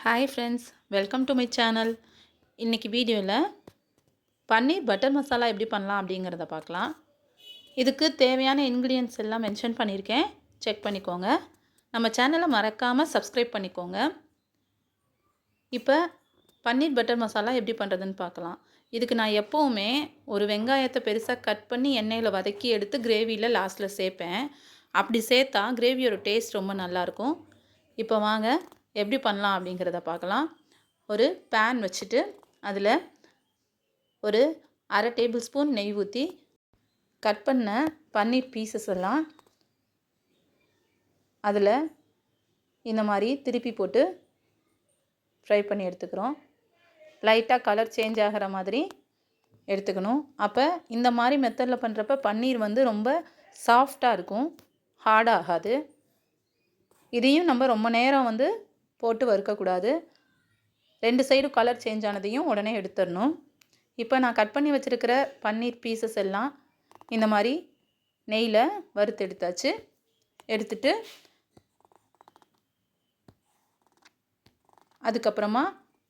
Hi friends, welcome to my channel. இன்றைக்கி வீடியோவில் பன்னீர் butter masala எப்படி பண்ணலாம் அப்படிங்கிறத பார்க்கலாம். இதுக்கு தேவையான இன்க்ரீடியன்ட்ஸ் எல்லாம் மென்ஷன் பண்ணியிருக்கேன், செக் பண்ணிக்கோங்க. நம்ம சேனலை மறக்காமல் சப்ஸ்கிரைப் பண்ணிக்கோங்க. இப்போ பன்னீர் பட்டர் மசாலா எப்படி பண்ணுறதுன்னு பார்க்கலாம். இதுக்கு நான் எப்போவுமே ஒரு வெங்காயத்தை பெருசாக கட் பண்ணி எண்ணெயில் வதக்கி எடுத்து கிரேவியில் லாஸ்ட்டில் சேர்ப்பேன். அப்படி சேர்த்தா கிரேவியோட டேஸ்ட் ரொம்ப நல்லாயிருக்கும். இப்போ வாங்க எப்படி பண்ணலாம் அப்படிங்கிறத பார்க்கலாம். ஒரு பேன் வச்சுட்டு அதில் ஒரு அரை டேபிள் ஸ்பூன் நெய் ஊற்றி கட் பண்ண பன்னீர் பீசஸ் எல்லாம் அதில் இந்த மாதிரி திருப்பி போட்டு ஃப்ரை பண்ணி எடுத்துக்கிறோம். லைட்டாக கலர் சேஞ்ச் ஆகிற மாதிரி எடுத்துக்கணும். அப்போ இந்த மாதிரி மெத்தடில் பண்ணுறப்ப பன்னீர் ரொம்ப சாஃப்டாக இருக்கும், ஹார்டாகாது. இதையும் நம்ம ரொம்ப நேரம் போட்டு வறுக்கக்கூடாது. 2 சைடும் கலர் சேஞ்ச் ஆனதையும் உடனே எடுத்துடணும். இப்போ நான் கட் பண்ணி வச்சுருக்கிற பன்னீர் பீசஸ் எல்லாம் இந்த மாதிரி நெய்யில் வறுத்து எடுத்தாச்சு. எடுத்துட்டு அதுக்கப்புறமா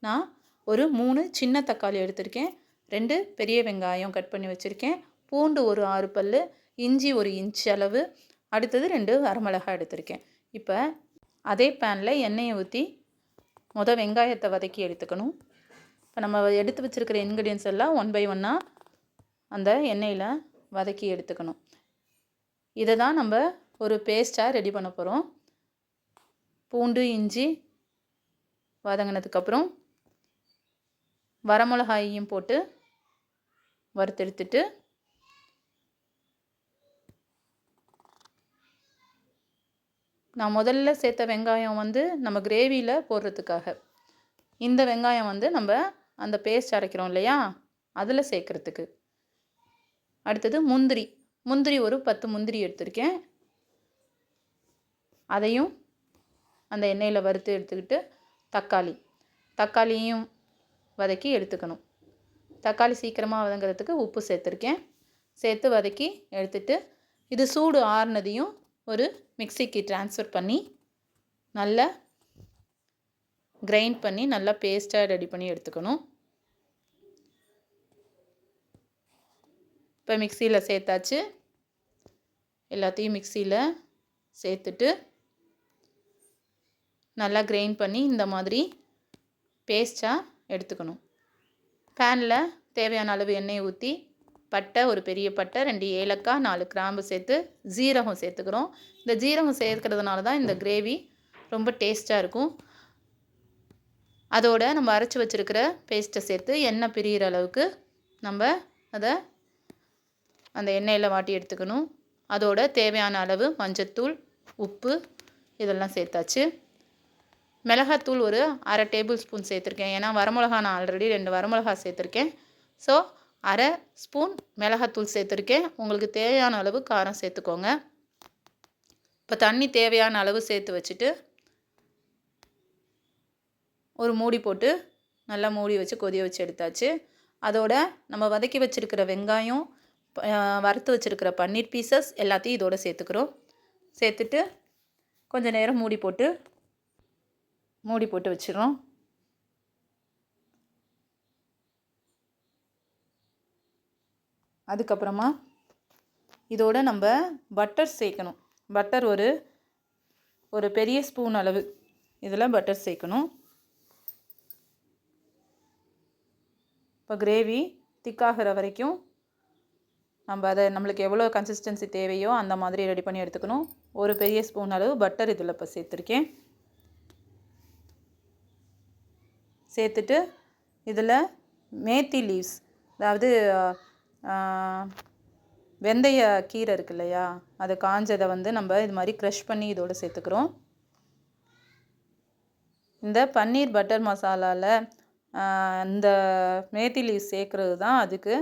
நான் ஒரு 3 சின்ன தக்காளி எடுத்திருக்கேன், 2 பெரிய வெங்காயம் கட் பண்ணி வச்சுருக்கேன், பூண்டு ஒரு 6 பல், இஞ்சி ஒரு இன்ச் அளவு, அடுத்தது 2 வரமிளகாய் எடுத்திருக்கேன். இப்போ அதே பேனில் எண்ணெயை ஊற்றி வெங்காயத்தை வதக்கி எடுத்துக்கணும். இப்போ நம்ம எடுத்து வச்சுருக்கிற இன்க்ரீடியன்ஸ் எல்லாம் 1 பை 1 அந்த எண்ணெயில் வதக்கி எடுத்துக்கணும். இதை தான் நம்ம ஒரு பேஸ்ட்டாக ரெடி பண்ண போகிறோம். பூண்டு இஞ்சி வதங்கினதுக்கப்புறம் வரமிளகாயையும் போட்டு வறுத்தெடுத்துட்டு நான் முதல்ல சேர்த்த வெங்காயம் நம்ம கிரேவியில் போடுறதுக்காக. இந்த வெங்காயம் நம்ம அந்த பேஸ்ட் அரைக்கிறோம் இல்லையா, அதில் சேர்க்குறதுக்கு. அடுத்தது முந்திரி ஒரு 10 முந்திரி எடுத்திருக்கேன். அதையும் அந்த எண்ணெயில் வறுத்து எடுத்துக்கிட்டு தக்காளியையும் வதக்கி எடுத்துக்கணும். தக்காளி சீக்கிரமாக வதங்கிறதுக்கு உப்பு சேர்த்துருக்கேன். சேர்த்து வதக்கி எடுத்துட்டு இது சூடு ஆறுனதையும் ஒரு மிக்சிக்கு ட்ரான்ஸ்ஃபர் பண்ணி நல்லா கிரைண்ட் பண்ணி நல்லா பேஸ்ட்டாக ரெடி பண்ணி எடுத்துக்கணும். இப்போ மிக்சியில் சேர்த்தாச்சு. எல்லாத்தையும் மிக்சியில் சேர்த்துட்டு நல்லா கிரைண்ட் பண்ணி இந்த மாதிரி பேஸ்ட்டாக எடுத்துக்கணும். பேனில் தேவையான அளவு எண்ணெயை ஊற்றி பட்டை, ஒரு பெரிய பட்டை, 2 ஏலக்காய், 4 கிராம்பு சேர்த்து ஜீரகம் சேர்த்துக்கிறோம். இந்த ஜீரகம் சேர்க்கறதுனால தான் இந்த கிரேவி ரொம்ப டேஸ்ட்டாக இருக்கும். அதோடு நம்ம அரைச்சி வச்சுருக்கிற பேஸ்ட்டை சேர்த்து எண்ணெய் பிரிகிற அளவுக்கு நம்ம அதை அந்த எண்ணெயில் வாட்டி எடுத்துக்கணும். அதோட தேவையான அளவு மஞ்சத்தூள், உப்பு இதெல்லாம் சேர்த்தாச்சு. மிளகாத்தூள் ஒரு அரை டேபிள் ஸ்பூன் சேர்த்துருக்கேன். ஏன்னா வரமிளகா நான் ஆல்ரெடி 2 வரமிளகா சேர்த்துருக்கேன். ஸோ அரை ஸ்பூன் மிளகாத்தூள் சேர்த்துருக்கேன். உங்களுக்கு தேவையான அளவு காரம் சேர்த்துக்கோங்க. இப்போ தண்ணி தேவையான அளவு சேர்த்து வச்சுட்டு ஒரு மூடி போட்டு நல்லா மூடி வச்சு கொதிய வச்சு எடுத்தாச்சு. அதோட நம்ம வதக்கி வச்சுருக்கிற வெங்காயம், வறுத்து வச்சுருக்கிற பன்னீர் பீசஸ் எல்லாத்தையும் இதோடு சேர்த்துக்கிறோம். சேர்த்துட்டு கொஞ்சம் நேரம் மூடி போட்டு வச்சிடறோம். அதுக்கப்புறமா இதோட நம்ம பட்டர் சேர்க்கணும். பட்டர் ஒரு பெரிய ஸ்பூன் அளவு இதில் பட்டர் சேர்க்கணும். இப்போ கிரேவி திக்காகிற வரைக்கும் நம்ம அதை நம்மளுக்கு எவ்வளோ கன்சிஸ்டன்சி தேவையோ அந்த மாதிரி ரெடி பண்ணி எடுத்துக்கணும். ஒரு பெரிய ஸ்பூன் அளவு பட்டர் இதில் இப்போ சேர்த்துருக்கேன். சேர்த்துட்டு இதில் மேத்தி லீவ்ஸ், அதாவது வெந்தய கீரை இருக்கு இல்லையா, அதை காஞ்சதை நம்ம இது மாதிரி க்ரஷ் பண்ணி இதோடு சேர்த்துக்கிறோம். இந்த பன்னீர் பட்டர் மசாலாவில் இந்த மேத்தி லீவ்ஸ் சேர்க்குறது தான் அதுக்கு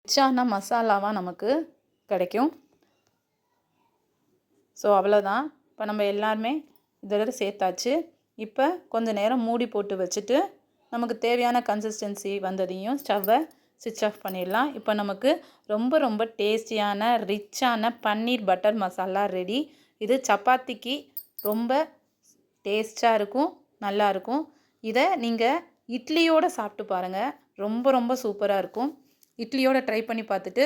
ரிச்சான மசாலாவாக நமக்கு கிடைக்கும். ஸோ அவ்வளோதான். இப்போ நம்ம எல்லாருமே இதோட சேர்த்தாச்சு. இப்போ கொஞ்சம் நேரம் மூடி போட்டு வச்சுட்டு நமக்கு தேவையான கன்சிஸ்டன்சி வந்ததையும் ஸ்டவ்வை ஸ்விட்ச் ஆஃப் பண்ணிடலாம். இப்போ நமக்கு ரொம்ப ரொம்ப டேஸ்டியான ரிச்சான பன்னீர் பட்டர் மசாலா ரெடி. இது சப்பாத்திக்கு ரொம்ப டேஸ்ட்டாக இருக்கும், நல்லாயிருக்கும். இதை நீங்கள் இட்லியோடு சாப்பிட்டு பாருங்கள். ரொம்ப ரொம்ப சூப்பராக இருக்கும். இட்லியோடு ட்ரை பண்ணி பார்த்துட்டு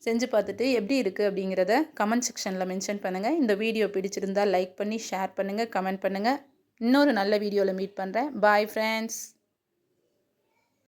செஞ்சு பார்த்துட்டு எப்படி இருக்குது அப்படிங்கிறத கமெண்ட் செக்ஷனில் மென்ஷன் பண்ணுங்கள். இந்த வீடியோ பிடிச்சிருந்தால் லைக் பண்ணி ஷேர் பண்ணுங்கள், கமெண்ட் பண்ணுங்கள். இன்னொரு நல்ல வீடியோவில் மீட் பண்ணுறேன். Bye friends.